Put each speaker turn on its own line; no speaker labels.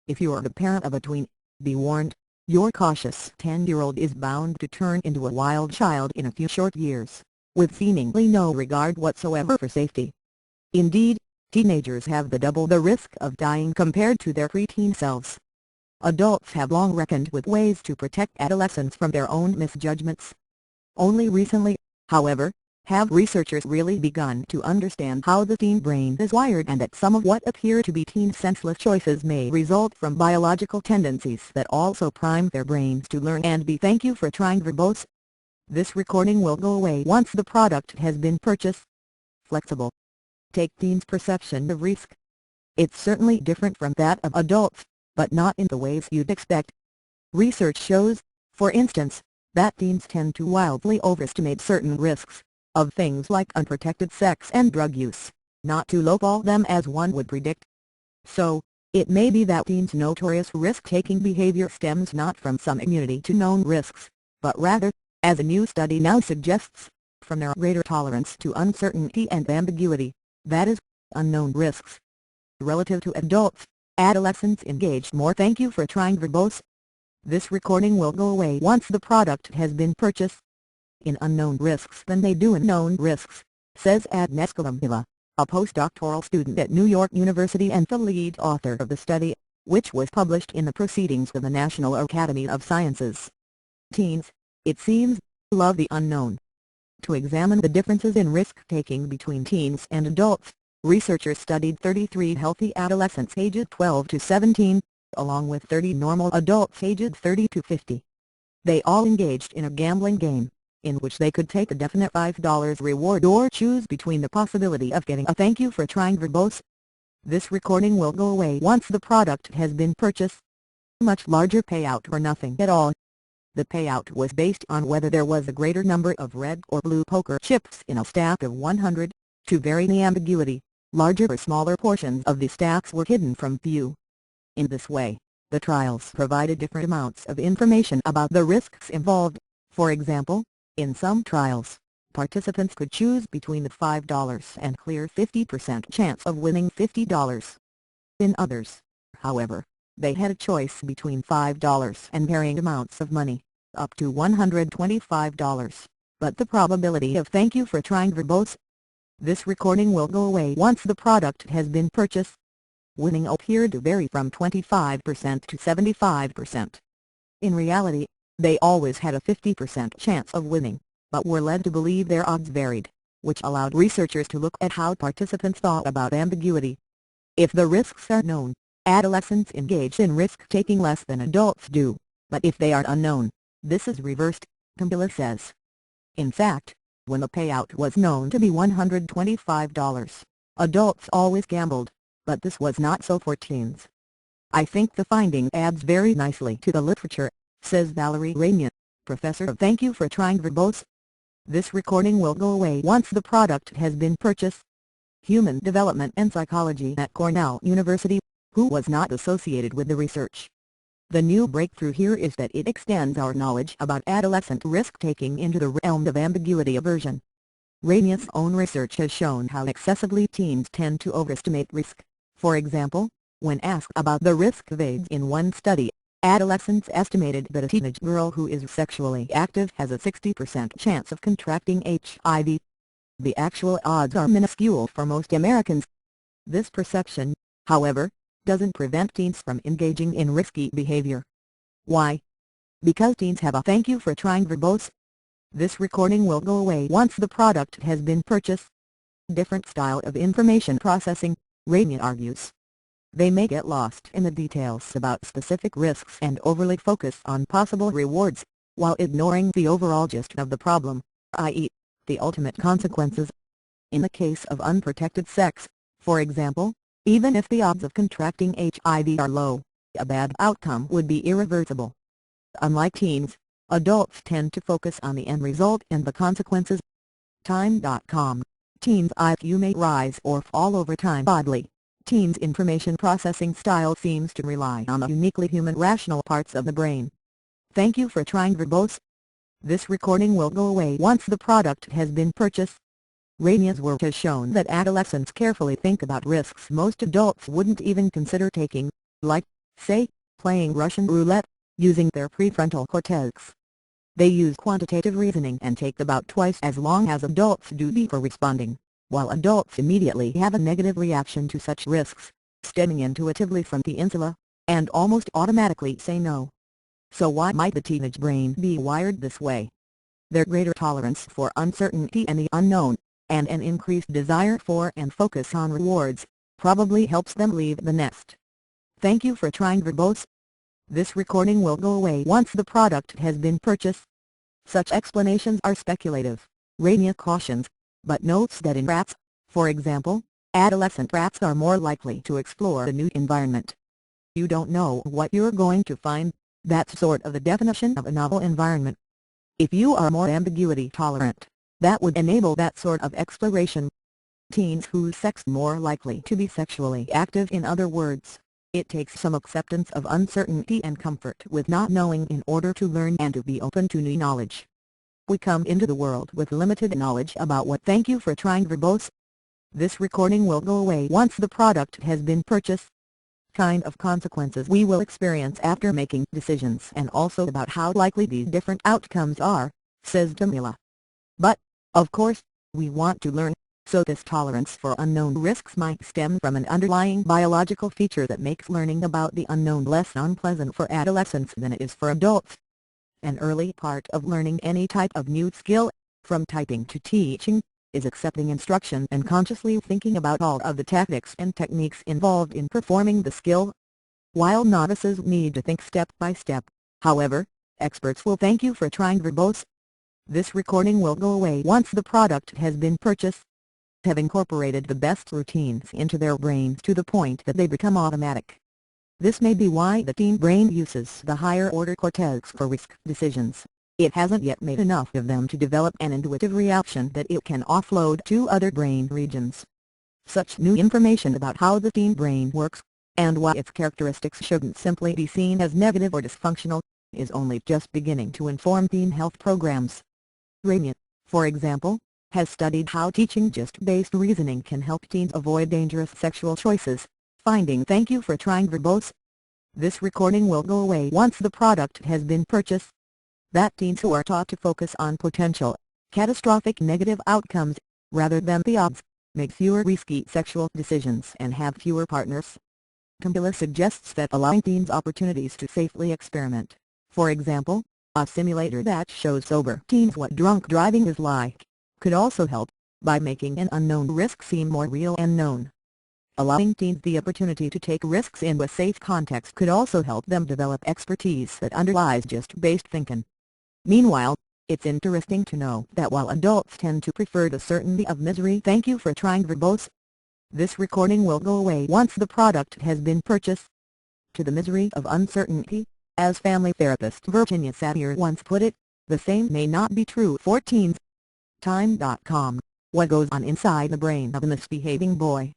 If you're the parent of a tween, be warned, your cautious 10-year-old is bound to turn into a wild child in a few short years, with seemingly no regard whatsoever for safety. Indeed, teenagers have double the risk of dying compared to their preteen selves. Adults have long reckoned with ways to protect adolescents from their own misjudgments. Only recently, however, have researchers really begun to understand how the teen brain is wired and that some of what appear to be teen senseless choices may result from biological tendencies that also prime their brains to learn and be. Thank you for trying verbose. This recording will go away once the product has been purchased. Flexible. Take teens' perception of risk. It's certainly different from that of adults, but not in the ways you'd expect. Research shows, for instance, that teens tend to wildly overestimate certain risks, of things like unprotected sex and drug use, not to lowball them as one would predict. So, it may be that teens' notorious risk-taking behavior stems not from some immunity to known risks, but rather, as a new study now suggests, from their greater tolerance to uncertainty and ambiguity, that is, unknown risks. Relative to adults, adolescents engage more. Thank you for trying verbose. This recording will go away once the product has been purchased. In unknown risks than they do in known risks, says Agnieszka Lamila, a postdoctoral student at New York University and the lead author of the study, which was published in the Proceedings of the National Academy of Sciences. Teens, it seems, love the unknown. To examine the differences in risk-taking between teens and adults, researchers studied 33 healthy adolescents aged 12 to 17, along with 30 normal adults aged 30 to 50. They all engaged in a gambling game, in which they could take a definite $5 reward or choose between the possibility of getting a thank you for trying verbose. This recording will go away once the product has been purchased. Much larger payout or nothing at all. The payout was based on whether there was a greater number of red or blue poker chips in a stack of 100. To vary the ambiguity, larger or smaller portions of the stacks were hidden from view. In this way, the trials provided different amounts of information about the risks involved. For example, in some trials, participants could choose between the $5 and clear 50% chance of winning $50. In others, however, they had a choice between $5 and varying amounts of money, up to $125, but the probability of thank you for trying verbose. This recording will go away once the product has been purchased. Winning appeared to vary from 25% to 75%. In reality, they always had a 50% chance of winning, but were led to believe their odds varied, which allowed researchers to look at how participants thought about ambiguity. If the risks are known, adolescents engage in risk-taking less than adults do, but if they are unknown, this is reversed, Lamila says. In fact, when the payout was known to be $125, adults always gambled, but this was not so for teens. I think the finding adds very nicely to the literature, says Valerie Ramian, professor of Thank You for Trying Verbose. This recording will go away once the product has been purchased. Human Development and Psychology at Cornell University, who was not associated with the research. The new breakthrough here is that it extends our knowledge about adolescent risk-taking into the realm of ambiguity aversion. Ramian's own research has shown how excessively teens tend to overestimate risk. For example, when asked about the risk of AIDS in one study, adolescents estimated that a teenage girl who is sexually active has a 60% chance of contracting HIV. The actual odds are minuscule for most Americans. This perception, however, doesn't prevent teens from engaging in risky behavior. Why? Because teens have a thank you for trying verbose. This recording will go away once the product has been purchased. Different style of information processing, Ramian argues. They may get lost in the details about specific risks and overly focus on possible rewards, while ignoring the overall gist of the problem, i.e., the ultimate consequences. In the case of unprotected sex, for example, even if the odds of contracting HIV are low, a bad outcome would be irreversible. Unlike teens, adults tend to focus on the end result and the consequences. Time.com, teens' IQ may rise or fall over time. Oddly, teens' information processing style seems to rely on the uniquely human rational parts of the brain. Thank you for trying verbose. This recording will go away once the product has been purchased. Ramian's work has shown that adolescents carefully think about risks most adults wouldn't even consider taking, like say, playing Russian roulette, using their prefrontal cortex. They use quantitative reasoning and take about twice as long as adults do before responding, while adults immediately have a negative reaction to such risks, stemming intuitively from the insula, and almost automatically say no. So why might the teenage brain be wired this way? Their greater tolerance for uncertainty and the unknown, and an increased desire for and focus on rewards, probably helps them leave the nest. Thank you for trying verbose. This recording will go away once the product has been purchased. Such explanations are speculative, Rania cautions, but notes that in rats, for example, adolescent rats are more likely to explore a new environment. You don't know what you're going to find. That's sort of the definition of a novel environment. If you are more ambiguity tolerant, that would enable that sort of exploration. Teens whose sex more likely to be sexually active. In other words, it takes some acceptance of uncertainty and comfort with not knowing in order to learn and to be open to new knowledge. We come into the world with limited knowledge about what. Thank you for trying verbose. This recording will go away once the product has been purchased. Kind of consequences we will experience after making decisions, and also about how likely these different outcomes are, says Jamila. But, of course, we want to learn, so this tolerance for unknown risks might stem from an underlying biological feature that makes learning about the unknown less unpleasant for adolescents than it is for adults. An early part of learning any type of new skill, from typing to teaching, is accepting instruction and consciously thinking about all of the tactics and techniques involved in performing the skill. While novices need to think step by step, however, experts will thank you for trying verbose. This recording will go away once the product has been purchased. Have incorporated the best routines into their brains to the point that they become automatic. This may be why the teen brain uses the higher order cortex for risk decisions. It hasn't yet made enough of them to develop an intuitive reaction that it can offload to other brain regions. Such new information about how the teen brain works, and why its characteristics shouldn't simply be seen as negative or dysfunctional, is only just beginning to inform teen health programs. Rania, for example, has studied how teaching gist-based reasoning can help teens avoid dangerous sexual choices, finding. Thank you for trying verbose. This recording will go away once the product has been purchased. That teens who are taught to focus on potential, catastrophic negative outcomes, rather than the odds, make fewer risky sexual decisions and have fewer partners. Camilla suggests that allowing teens opportunities to safely experiment, for example, a simulator that shows sober teens what drunk driving is like, could also help, by making an unknown risk seem more real and known. Allowing teens the opportunity to take risks in a safe context could also help them develop expertise that underlies gist-based thinking. Meanwhile, it's interesting to know that while adults tend to prefer the certainty of misery. Thank you for trying verbose. This recording will go away once the product has been purchased. To the misery of uncertainty, as family therapist Virginia Satir once put it, the same may not be true for teens. Time.com, what goes on inside the brain of a misbehaving boy?